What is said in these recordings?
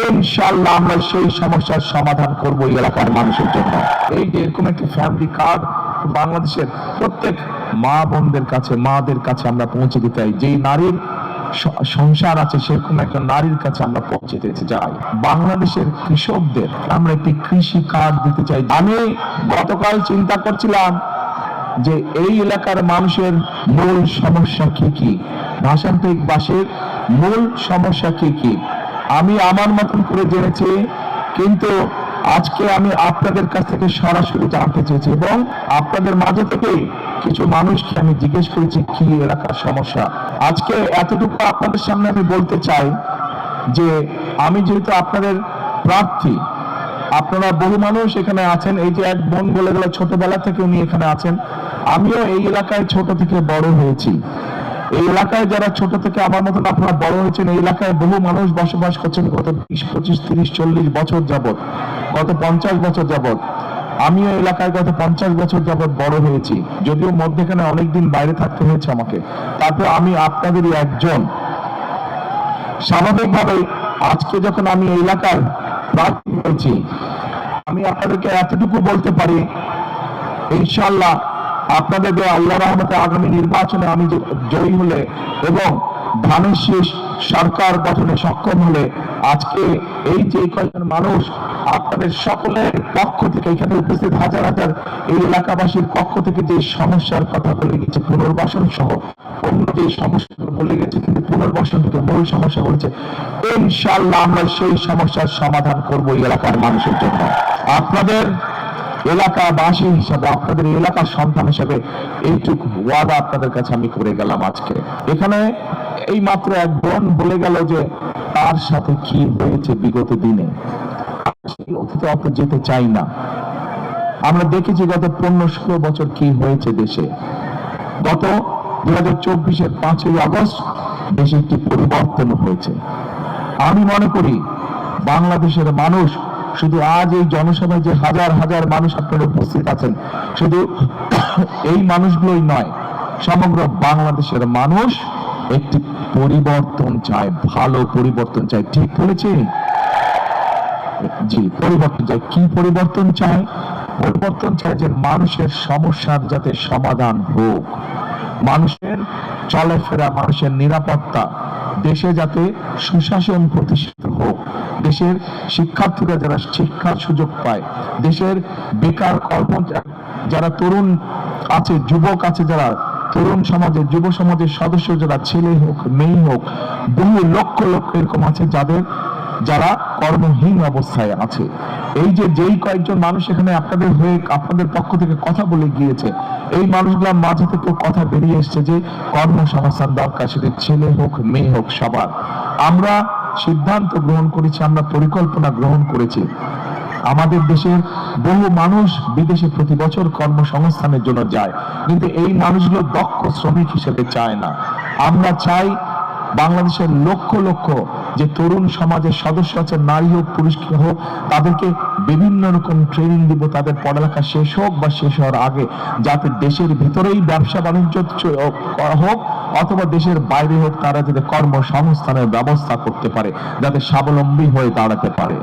ইনশাআল্লাহ আমরা সেই সমস্যার সমাধান করব এই এলাকার মানুষের জন্য। এই যে এরকম একটা ফ্যামিলি কার্ড বাংলাদেশের প্রত্যেক মা বোনদের কাছে, মাদের কাছে আমরা পৌঁছে দিতে চাই। যেই নারীর সংসার আছে সেরকম একটা নারীর কাছে আমরা পৌঁছে দিতে চাই। বাংলাদেশের কৃষকদের আমরা একটি কৃষি কার্ড দিতে চাই। আমি গতকাল চিন্তা করছিলাম যে এই এলাকার মানুষের মূল সমস্যা কি কি, ভাষান্তরিক বাসের মূল সমস্যা কি কি আমি আমার মতন করে জেনেছি, কিন্তু আজকে আমি আপনাদের কাছ থেকে সরাসরি জানতে চেয়েছি এবং আপনাদের মাঝে থেকে কিছু মানুষকে আমি জিজ্ঞেস করেছি কি এলাকার সমস্যা। আজকে এতটুকু আপনাদের সামনে আমি বলতে চাই যে আমি যেহেতু আপনাদের প্রার্থী, আপনারা বহু মানুষ এখানে আছেন। এই যে এক বোন বলে গেল ছোটবেলা থেকে উনি এখানে আছেন, আমিও এই এলাকায় ছোট থেকে বড় হয়েছি। এই এলাকায় যারা ছোট থেকে আমার মতন আপনারা বড় হয়েছেন, এই এলাকায় বহু মানুষ বসবাস করছেন গত 20, 25, 30, 40 বছর যাবত, গত 50 বছর যাবত। আমিও এলাকায় গত 50 বছর যাবত বড় হয়েছি, যদিও মধ্যেখানে অনেকদিন বাইরে থাকতে হয়েছে আমাকে। তারপর আমি আপনাদেরই একজন। স্বাভাবিকভাবে আজকে যখন আমি এই এলাকার প্রার্থী হয়েছি, আমি আপনাদেরকে এতটুকু বলতে পারি, ইনশাআল্লাহ আপনাদের আল্লাহ রহমতে আগামী নির্বাচনে আমি জয়ী হলে এবং ধানের শীষ সরকার গঠনে সক্ষম হলে আজকে এই যে কয়েকজন মানুষ আপনাদের সকলের পক্ষ থেকে এখানে উপস্থিত হাজার হাজার এই এলাকাবাসীর পক্ষ থেকে যে সমস্যার কথা বলে গেছে, পুনর্বাসন সহ অন্য যে সমস্যাগুলো বলে গেছে, কিন্তু পুনর্বাসন থেকে মূল সমস্যা বলেছে, ইনশাআল্লাহ আমরা সেই সমস্যার সমাধান করবো এই এলাকার মানুষের জন্য। আপনাদের এলাকাবাসী হিসাবে, আপনাদের এলাকার সন্তান হিসাবে এইটুকু ওয়াদা আপনাদের কাছে আমি করে গেলাম। আজকে এখানে এই মাত্র এক বোন বলে গেল যে তার সাথে কি হয়েছে বিগত দিনে, অতীতে অত যেতে চাই না। আমরা দেখেছি গত 15-16 বছর কি হয়েছে দেশে। গত 2024-এর 5ই আগস্ট দেশে একটি পরিবর্তন হয়েছে। আমি মনে করি বাংলাদেশের মানুষ, শুধু আজ এই জনসভায় যে হাজার হাজার মানুষ আপনারা উপস্থিত আছেন, শুধু এই মানুষগুলোই নয়, সমগ্র বাংলাদেশের মানুষ একটি পরিবর্তন চায়, ভালো পরিবর্তন চায়। ঠিক বলেছি? জি, পরিবর্তন চায়। কি পরিবর্তন চায়? পরিবর্তন চায় যে মানুষের সমস্যার যাতে সমাধান হোক, মানুষের চলাফেরা, মানুষের নিরাপত্তা, দেশে যাতে সুশাসন প্রতিষ্ঠিত হোক, দেশের শিক্ষার্থীরা যারা শিক্ষার সুযোগ পায়, দেশের বেকার কর্ম যারা তরুণ আছে, যুবক আছে, যারা তরুণ সমাজের, যুব সমাজের সদস্য যারা ছেলে হোক মেয়ে হোক, বহু লক্ষ লক্ষ এরকম আছে যারা কর্মহীন অবস্থায় আছে। এই যে যেই কয়েকজন মানুষ এখানে আপনাদের হয়ে আপনাদের পক্ষ থেকে কথা বলে গিয়েছে, এই মানুষগুলোর মাঝে থেকে কথা বেরিয়ে এসছে যে কর্মসংস্থান দরকার, সেটা ছেলে হোক মেয়ে হোক সবার। আমরা সিদ্ধান্ত গ্রহণ করেছি, আমরা পরিকল্পনা গ্রহণ করেছি। আমাদের দেশের বহু মানুষ বিদেশে প্রতি বছর কর্মসংস্থানের জন্য যায়, কিন্তু এই মানুষগুলো দক্ষ শ্রমিক হিসেবে চায় না। আমরা চাই বাংলাদেশের লক্ষ লক্ষ যে তরুণ সমাজের সদস্য আছে, নারী হোক পুরুষ হোক, তাদেরকে বিভিন্ন রকম ট্রেনিং দিব, তাদের পড়ালেখা শেষ হোক বা শেষ হওয়ার আগে, যাতে দেশের ভিতরেই ব্যবসা বাণিজ্য হোক অথবা দেশের বাইরে হোক, তারা যাতে কর্মসংস্থানের ব্যবস্থা করতে পারে, যাতে স্বাবলম্বী হয়ে দাঁড়াতে পারে।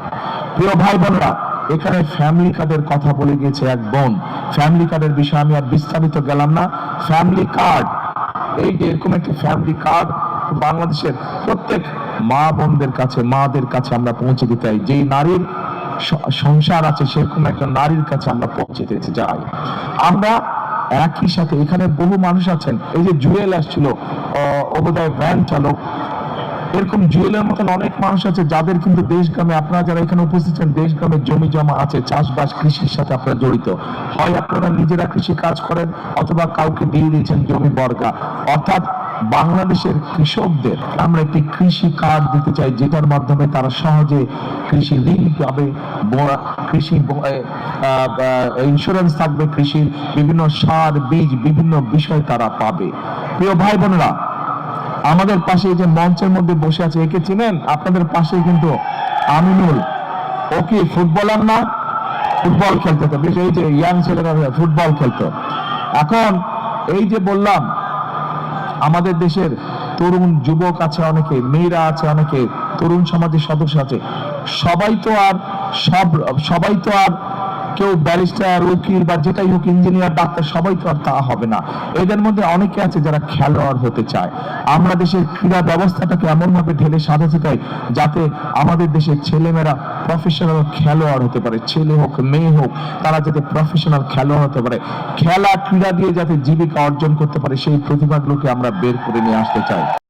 প্রিয় ভাই বোনরা, এখানে ফ্যামিলি কার্ডের কথা বলে গিয়েছে এক বোন। ফ্যামিলি কার্ডের বিষয়ে আমি আর বিস্তারিত গেলাম না। ফ্যামিলি কার্ড, এই যে এরকম একটা ফ্যামিলি কার্ড বাংলাদেশের প্রত্যেক মা বোনদের কাছে, মাদের কাছে আমরা পৌঁছে দিতে চাই। যেই নারীর সংসার আছে সেরকম একটা নারীর কাছে আমরা পৌঁছে দিতে চাই। আমরা একই সাথে এখানে বহু মানুষ আছেন, এই যে জুয়েল আসছিল, বোধহয় ভ্যান চালক, এরকম জুয়েলের মতন অনেক মানুষ আছে যাদের কিন্তু দেশ গ্রামে, আপনারা যারা এখানে উপস্থিত আছেন, দেশ গ্রামে জমি জমা আছে, চাষবাস কৃষির সাথে আপনারা জড়িত। হয় আপনারা নিজেরা কৃষি কাজ করেন অথবা কাউকে দিয়ে দিয়েছেন জমি বর্গা। অর্থাৎ বাংলাদেশের কৃষকদের আমরা একটি কৃষি কার্ড দিতে চাই, যেটার মাধ্যমে তারা সহজে কৃষি ঋণ পাবে, কৃষি ইন্স্যুরেন্স থাকবে, কৃষির বিভিন্ন সার বীজ বিভিন্ন বিষয় তারা পাবে। প্রিয় ভাই বোনেরা, আমাদের পাশে যে মঞ্চের মধ্যে বসে আছে, একে চিনেন? আপনাদের পাশে কিন্তু আমিনুল, ও কি ফুটবলার না? ফুটবল খেলতো, তো বেশ, এই যে ইয়াং ছেলেরা ফুটবল খেলতো। এখন এই যে বললাম, আমাদের দেশের তরুণ যুবক আছে অনেকে, মেয়েরা আছে অনেকে, তরুণ সমাজের সদস্য আছে, সবাই তো আর কেউ ব্যারিস্টার, উকিল বা যেটাই হোক, ইঞ্জিনিয়ার, ডাক্তার, সবাই তো আর তা হবে না। এদের মধ্যে অনেকে আছে যারা খেলোয়াড় হতে চায়। আমরা দেশের ক্রীড়া ব্যবস্থাটাকে এমন ভাবে ঢেলে সাজাতে চাই যাতে আমাদের দেশের ছেলেমেয়েরা প্রফেশনাল খেলোয়াড় হতে পারে, ছেলে হোক মেয়ে হোক, তারা যাতে প্রফেশনাল খেলোয়াড় হতে পারে, খেলা ক্রীড়া দিয়ে যাতে জীবিকা অর্জন করতে পারে, সেই প্রতিভাগুলোকে আমরা বের করে নিয়ে আসতে চাই।